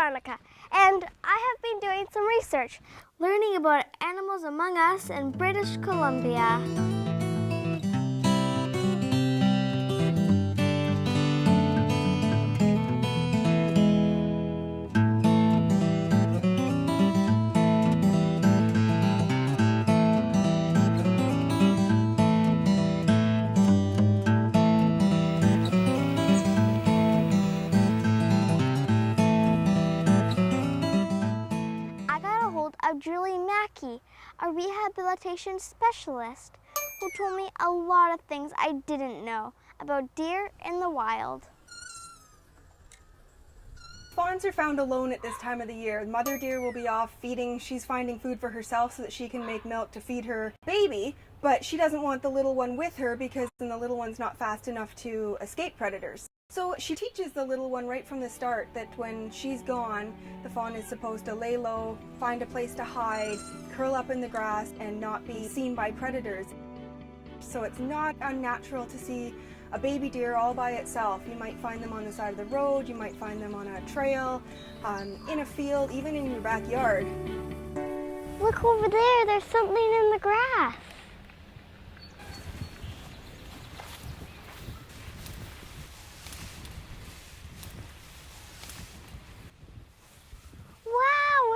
Veronica, and I have been doing some research, learning about animals among us in British Columbia. Of Julie Mackey, a rehabilitation specialist, who told me a lot of things I didn't know about deer in the wild. Fawns are found alone at this time of the year. Mother deer will be off feeding. She's finding food for herself so that she can make milk to feed her baby, but she doesn't want the little one with her because then the little one's not fast enough to escape predators. So she teaches the little one right from the start that when she's gone, the fawn is supposed to lay low, find a place to hide, curl up in the grass, and not be seen by predators. So it's not unnatural to see a baby deer all by itself. You might find them on the side of the road, you might find them on a trail, in a field, even in your backyard. Look over there, there's something in the grass.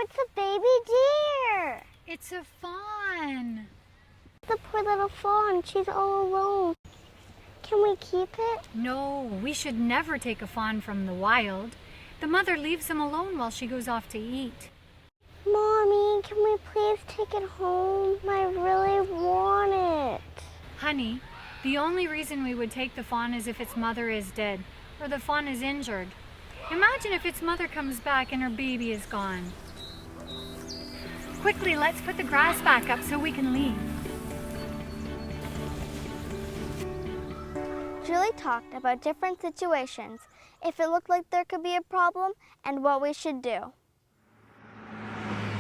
It's a baby deer. It's a fawn. The poor little fawn, she's all alone. Can we keep it? No, we should never take a fawn from the wild. The mother leaves him alone while she goes off to eat. Mommy, can we please take it home? I really want it. Honey, the only reason we would take the fawn is if its mother is dead or the fawn is injured. Imagine if its mother comes back and her baby is gone. Quickly, let's put the grass back up so we can leave. Julie talked about different situations, if it looked like there could be a problem, and what we should do.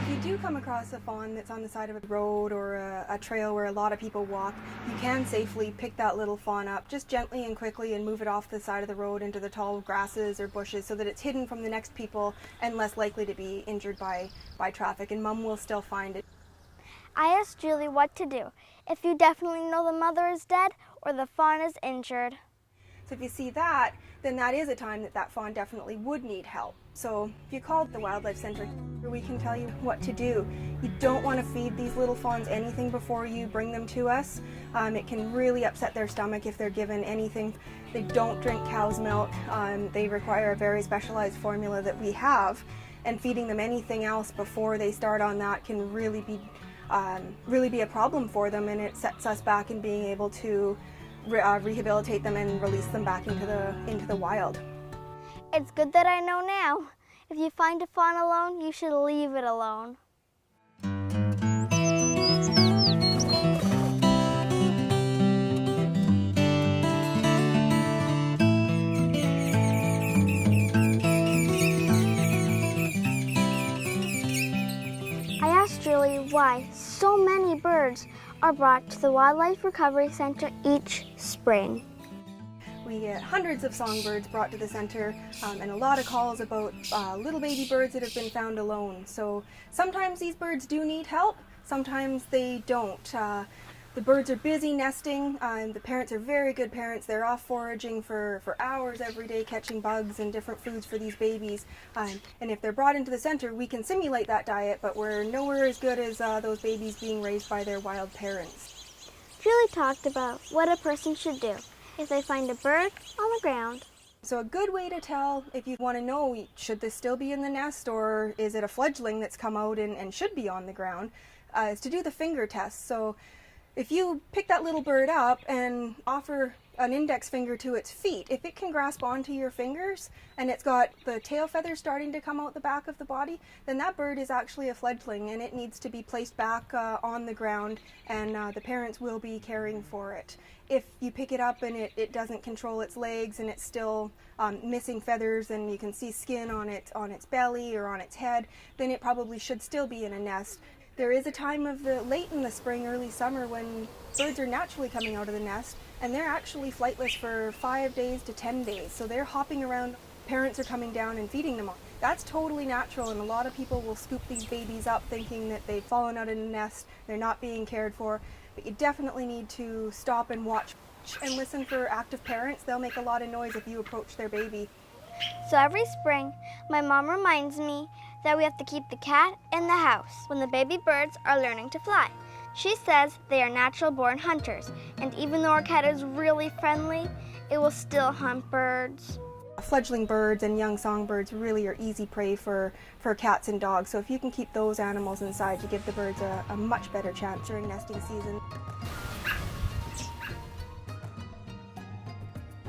If you do come across a fawn that's on the side of a road or a trail where a lot of people walk, you can safely pick that little fawn up just gently and quickly and move it off the side of the road into the tall grasses or bushes so that it's hidden from the next people and less likely to be injured by traffic, and Mom will still find it. I asked Julie what to do if you definitely know the mother is dead or the fawn is injured. So if you see that, then that is a time that fawn definitely would need help. So if you call the Wildlife Center, we can tell you what to do. You don't want to feed these little fawns anything before you bring them to us. It can really upset their stomach if they're given anything. They don't drink cow's milk. They require a very specialized formula that we have, and feeding them anything else before they start on that can really be a problem for them, and it sets us back in being able to rehabilitate them and release them back into the wild. It's good that I know now. If you find a fawn alone, you should leave it alone. I asked Julie why so many birds are brought to the Wildlife Recovery Center each spring. We get hundreds of songbirds brought to the center, and a lot of calls about little baby birds that have been found alone. So sometimes these birds do need help, sometimes they don't. The birds are busy nesting, the parents are very good parents. They're off foraging for hours every day, catching bugs and different foods for these babies. And if they're brought into the center, we can simulate that diet, but we're nowhere as good as those babies being raised by their wild parents. Julie talked about what a person should do if they find a bird on the ground. So a good way to tell if you want to know, should this still be in the nest or is it a fledgling that's come out and should be on the ground, is to do the finger test. So if you pick that little bird up and offer an index finger to its feet, if it can grasp onto your fingers and it's got the tail feathers starting to come out the back of the body, then that bird is actually a fledgling and it needs to be placed back on the ground, and the parents will be caring for it. If you pick it up and it doesn't control its legs and it's still missing feathers and you can see skin on its belly or on its head, then it probably should still be in a nest. There is a time of late in the spring, early summer, when birds are naturally coming out of the nest, and they're actually flightless for 5 days to 10 days. So they're hopping around. Parents are coming down and feeding them. That's totally natural, and a lot of people will scoop these babies up thinking that they've fallen out of the nest, they're not being cared for, but you definitely need to stop and watch and listen for active parents. They'll make a lot of noise if you approach their baby. So every spring, my mom reminds me that we have to keep the cat in the house when the baby birds are learning to fly. She says they are natural-born hunters, and even though our cat is really friendly, it will still hunt birds. Fledgling birds and young songbirds really are easy prey for cats and dogs, so if you can keep those animals inside, you give the birds a much better chance during nesting season.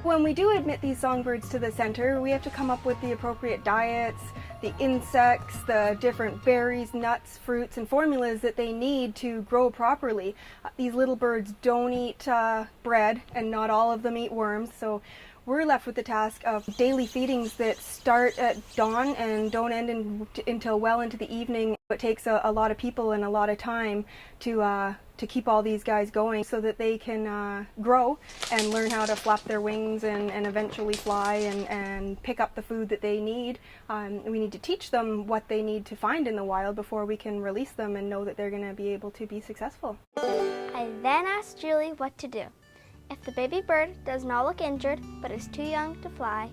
When we do admit these songbirds to the center, we have to come up with the appropriate diets, the insects, the different berries, nuts, fruits, and formulas that they need to grow properly. These little birds don't eat bread, and not all of them eat worms, so we're left with the task of daily feedings that start at dawn and don't end until well into the evening. It takes a lot of people and a lot of time to keep all these guys going so that they can grow and learn how to flap their wings and eventually fly and pick up the food that they need. We need to teach them what they need to find in the wild before we can release them and know that they're going to be able to be successful. I then asked Julie what to do if the baby bird does not look injured but is too young to fly.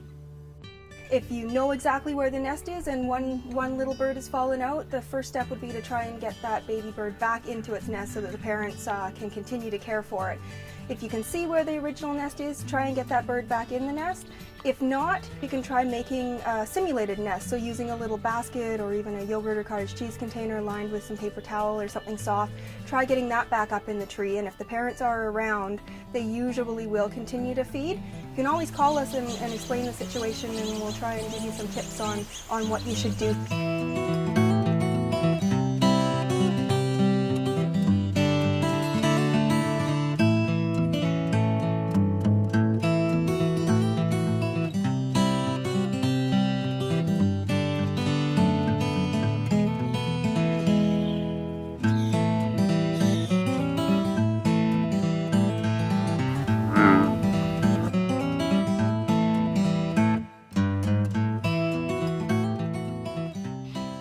If you know exactly where the nest is and one little bird has fallen out, the first step would be to try and get that baby bird back into its nest so that the parents can continue to care for it. If you can see where the original nest is, try and get that bird back in the nest. If not, you can try making a simulated nest, so using a little basket or even a yogurt or cottage cheese container lined with some paper towel or something soft. Try getting that back up in the tree, and if the parents are around, they usually will continue to feed. You can always call us and explain the situation, and we'll try and give you some tips on what you should do.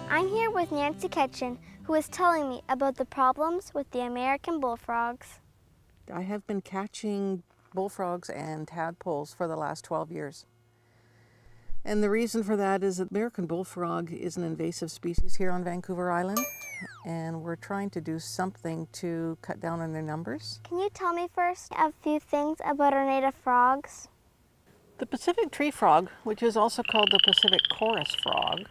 I'm here with Nancy Ketchen, who is telling me about the problems with the American bullfrogs. I have been catching bullfrogs and tadpoles for the last 12 years. And the reason for that is that American bullfrog is an invasive species here on Vancouver Island, and we're trying to do something to cut down on their numbers. Can you tell me first a few things about our native frogs? The Pacific tree frog, which is also called the Pacific chorus frog,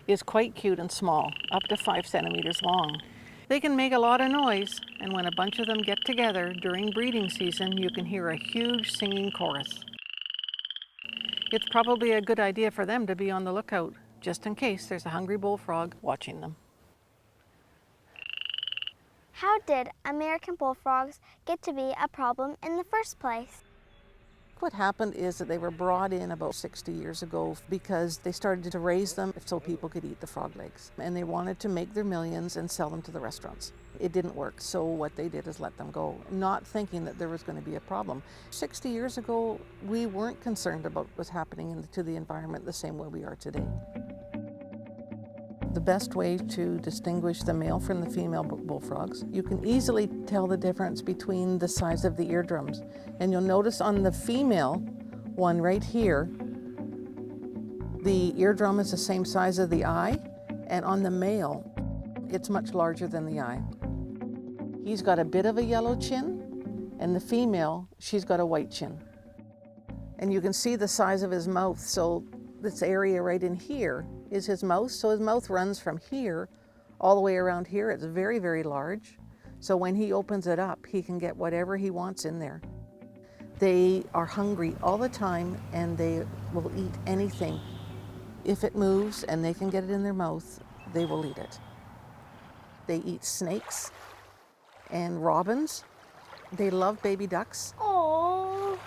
is quite cute and small, up to 5 centimeters long. They can make a lot of noise, and when a bunch of them get together during breeding season, you can hear a huge singing chorus. It's probably a good idea for them to be on the lookout, just in case there's a hungry bullfrog watching them. How did American bullfrogs get to be a problem in the first place? What happened is that they were brought in about 60 years ago because they started to raise them so people could eat the frog legs. And they wanted to make their millions and sell them to the restaurants. It didn't work, so what they did is let them go, not thinking that there was going to be a problem. 60 years ago, we weren't concerned about what was happening to the environment the same way we are today. The best way to distinguish the male from the female bullfrogs, you can easily tell the difference between the size of the eardrums. And you'll notice on the female one right here, the eardrum is the same size as the eye, and on the male, it's much larger than the eye. He's got a bit of a yellow chin, and the female, she's got a white chin. And you can see the size of his mouth, so this area right in here is his mouth. So his mouth runs from here all the way around here. It's very, very large. So when he opens it up, he can get whatever he wants in there. They are hungry all the time, and they will eat anything. If it moves and they can get it in their mouth, they will eat it. They eat snakes and robins. They love baby ducks. Oh.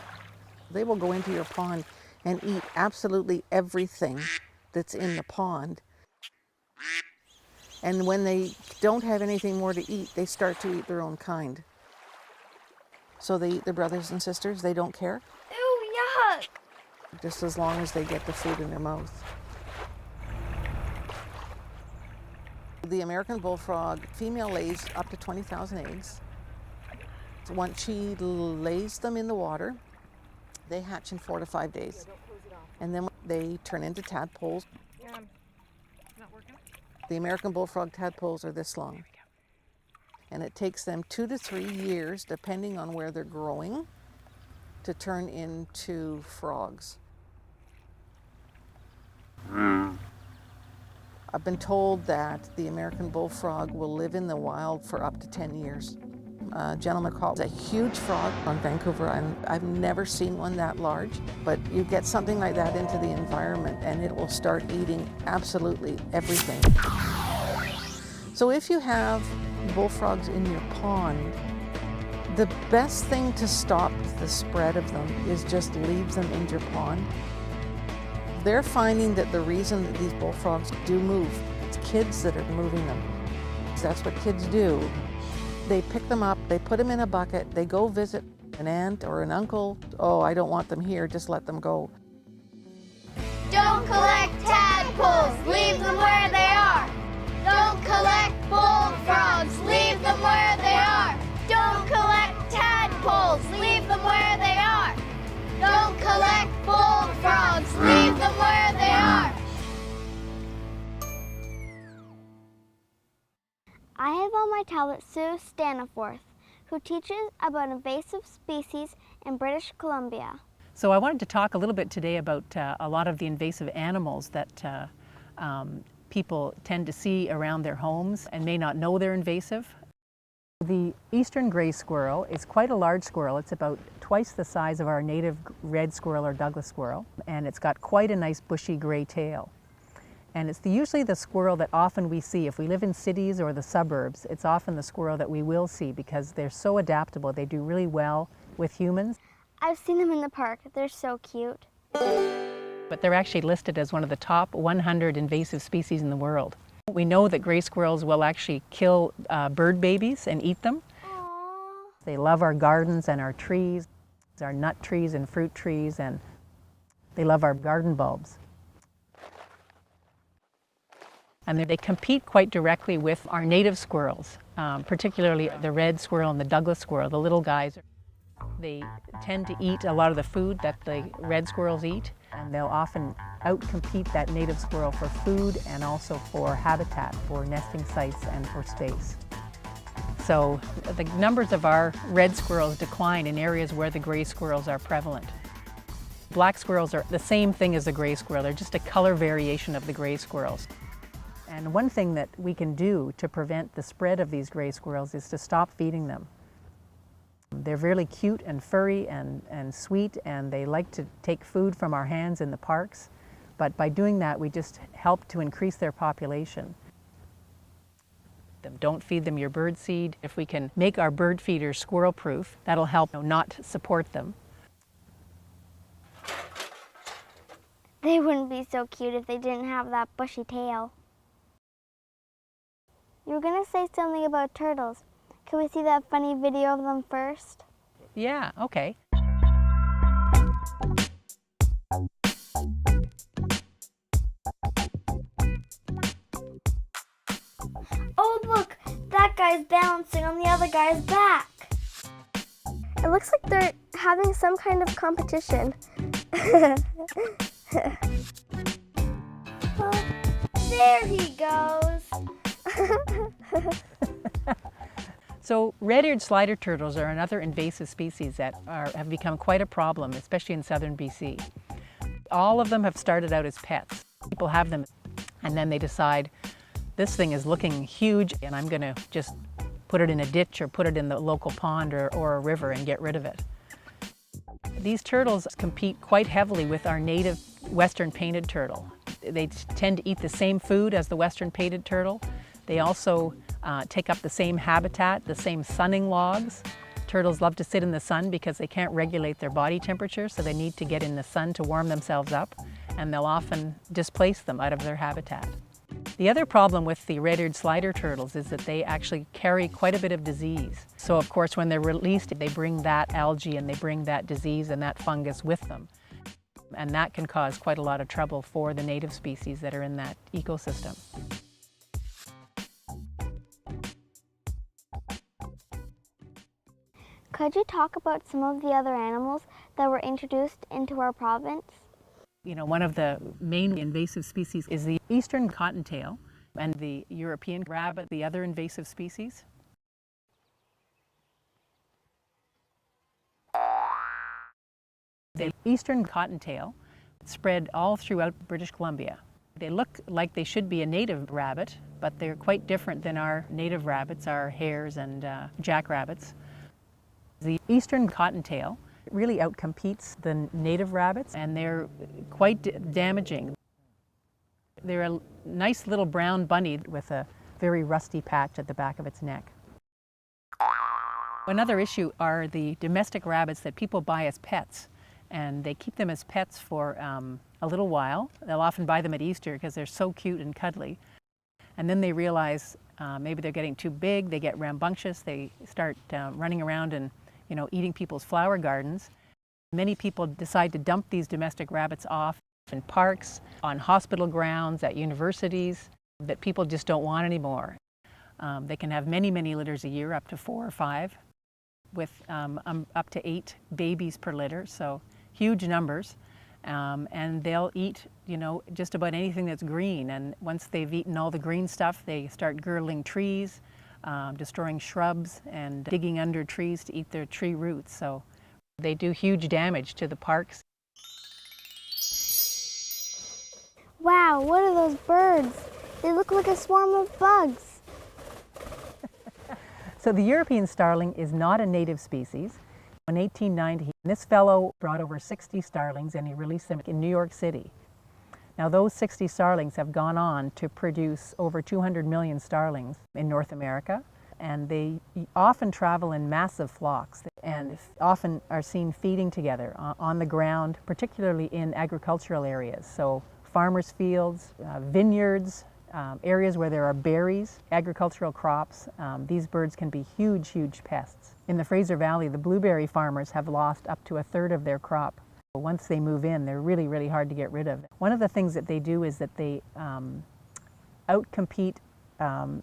They will go into your pond and eat absolutely everything that's in the pond. And when they don't have anything more to eat, they start to eat their own kind. So they eat their brothers and sisters. They don't care. Ew, yuck. Just as long as they get the food in their mouth. The American bullfrog female lays up to 20,000 eggs. Once she lays them in the water, they hatch in 4 to 5 days. And then they turn into tadpoles. The American bullfrog tadpoles are this long. And it takes them 2 to 3 years, depending on where they're growing, to turn into frogs. I've been told that the American bullfrog will live in the wild for up to 10 years. A gentleman called a huge frog on Vancouver Island. I've never seen one that large, but you get something like that into the environment and it will start eating absolutely everything. So if you have bullfrogs in your pond, the best thing to stop the spread of them is just leave them in your pond. They're finding that the reason that these bullfrogs do move, it's kids that are moving them. That's what kids do. They pick them up, they put them in a bucket, they go visit an aunt or an uncle. Oh, I don't want them here, just let them go. Don't collect tadpoles, leave them where they are. Don't collect bullfrogs, leave them where they are. Don't collect tadpoles, leave them where they are. Don't collect bullfrogs, leave them where they are. I have on my tablet Sue Staniforth, who teaches about invasive species in British Columbia. So I wanted to talk a little bit today about a lot of the invasive animals that people tend to see around their homes and may not know they're invasive. The eastern gray squirrel is quite a large squirrel. It's about twice the size of our native red squirrel or Douglas squirrel, and it's got quite a nice bushy gray tail. And it's usually the squirrel that often we see. If we live in cities or the suburbs, it's often the squirrel that we will see because they're so adaptable. They do really well with humans. I've seen them in the park. They're so cute. But they're actually listed as one of the top 100 invasive species in the world. We know that gray squirrels will actually kill bird babies and eat them. Aww. They love our gardens and our trees, our nut trees and fruit trees, and they love our garden bulbs. And they compete quite directly with our native squirrels, particularly the red squirrel and the Douglas squirrel, the little guys. They tend to eat a lot of the food that the red squirrels eat, and they'll often outcompete that native squirrel for food and also for habitat, for nesting sites and for space. So the numbers of our red squirrels decline in areas where the gray squirrels are prevalent. Black squirrels are the same thing as the gray squirrel. They're just a color variation of the gray squirrels. And one thing that we can do to prevent the spread of these gray squirrels is to stop feeding them. They're really cute and furry and sweet, and they like to take food from our hands in the parks. But by doing that, we just help to increase their population. Don't feed them your bird seed. If we can make our bird feeders squirrel-proof, that'll help not support them. They wouldn't be so cute if they didn't have that bushy tail. You were going to say something about turtles. Can we see that funny video of them first? Yeah, okay. Oh, look! That guy's balancing on the other guy's back. It looks like they're having some kind of competition. Oh, there he goes. So red-eared slider turtles are another invasive species that have become quite a problem, especially in southern BC. All of them have started out as pets. People have them and then they decide, this thing is looking huge and I'm going to just put it in a ditch or put it in the local pond or a river and get rid of it. These turtles compete quite heavily with our native western painted turtle. They tend to eat the same food as the western painted turtle. They also take up the same habitat, the same sunning logs. Turtles love to sit in the sun because they can't regulate their body temperature, so they need to get in the sun to warm themselves up, and they'll often displace them out of their habitat. The other problem with the red-eared slider turtles is that they actually carry quite a bit of disease. So of course when they're released, they bring that algae and they bring that disease and that fungus with them. And that can cause quite a lot of trouble for the native species that are in that ecosystem. Could you talk about some of the other animals that were introduced into our province? You know, one of the main invasive species is the eastern cottontail and the European rabbit, the other invasive species. The eastern cottontail spread all throughout British Columbia. They look like they should be a native rabbit, but they're quite different than our native rabbits, our hares and jackrabbits. The eastern cottontail really outcompetes the native rabbits, and they're quite damaging. They're a nice little brown bunny with a very rusty patch at the back of its neck. Another issue are the domestic rabbits that people buy as pets, and they keep them as pets for a little while. They'll often buy them at Easter because they're so cute and cuddly. And then they realize maybe they're getting too big, they get rambunctious, they start running around and eating people's flower gardens. Many people decide to dump these domestic rabbits off in parks, on hospital grounds, at universities, that people just don't want anymore. They can have many, many litters a year, up to 4 or 5, with up to 8 babies per litter, so huge numbers. And they'll eat, just about anything that's green. And once they've eaten all the green stuff, they start girdling trees, destroying shrubs, and digging under trees to eat their tree roots. So they do huge damage to the parks. Wow, what are those birds? They look like a swarm of bugs. So the European starling is not a native species. In 1890, this fellow brought over 60 starlings and he released them in New York City. Now those 60 starlings have gone on to produce over 200 million starlings in North America, and they often travel in massive flocks and often are seen feeding together on the ground, particularly in agricultural areas. So farmers' fields, vineyards, areas where there are berries, agricultural crops. These birds can be huge, huge pests. In the Fraser Valley, the blueberry farmers have lost up to 1/3 of their crop. Once they move in, they're really, really hard to get rid of. One of the things that they do is that they outcompete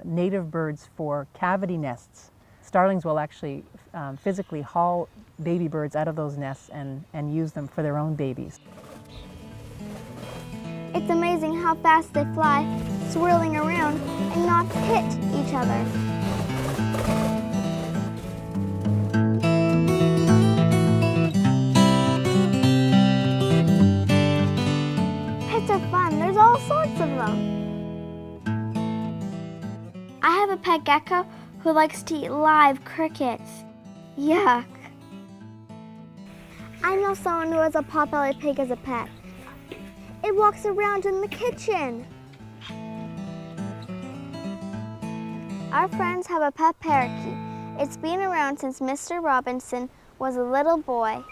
native birds for cavity nests. Starlings will actually physically haul baby birds out of those nests and use them for their own babies. It's amazing how fast they fly, swirling around and not hit each other. Pets are fun. There's all sorts of them. I have a pet gecko who likes to eat live crickets. Yuck. I know someone who has a potbelly pig as a pet. It walks around in the kitchen. Our friends have a pet parakeet. It's been around since Mr. Robinson was a little boy.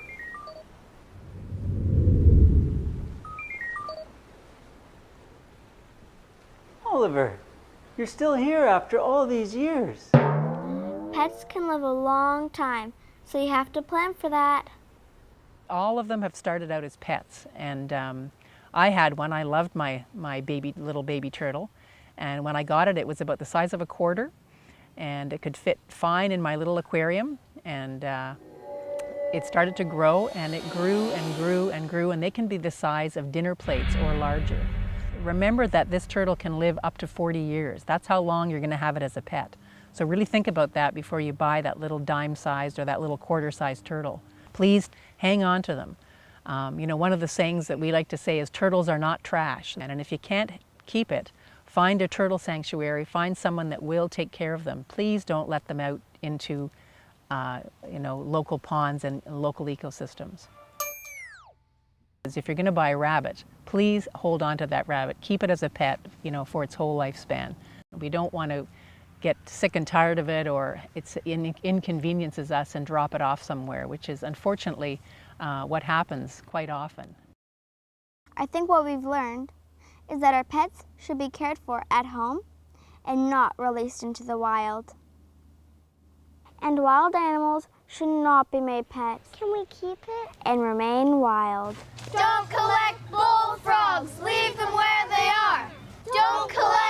Oliver, you're still here after all these years. Pets can live a long time, so you have to plan for that. All of them have started out as pets, and I had one. I loved my little baby turtle, and when I got it, it was about the size of a quarter, and it could fit fine in my little aquarium, and it started to grow, and it grew and grew and grew, and they can be the size of dinner plates or larger. Remember that this turtle can live up to 40 years. That's how long you're going to have it as a pet. So really think about that before you buy that little dime-sized or that little quarter-sized turtle. Please hang on to them. One of the sayings that we like to say is turtles are not trash. And if you can't keep it, find a turtle sanctuary, find someone that will take care of them. Please don't let them out into local ponds and local ecosystems. If you're going to buy a rabbit, please hold on to that rabbit. Keep it as a pet, for its whole lifespan. We don't want to get sick and tired of it, or it inconveniences us and drop it off somewhere, which is unfortunately what happens quite often. I think what we've learned is that our pets should be cared for at home and not released into the wild. And wild animals should not be made pets. Can we keep it? And remain wild. Don't collect bullfrogs! Leave them where they are! Don't collect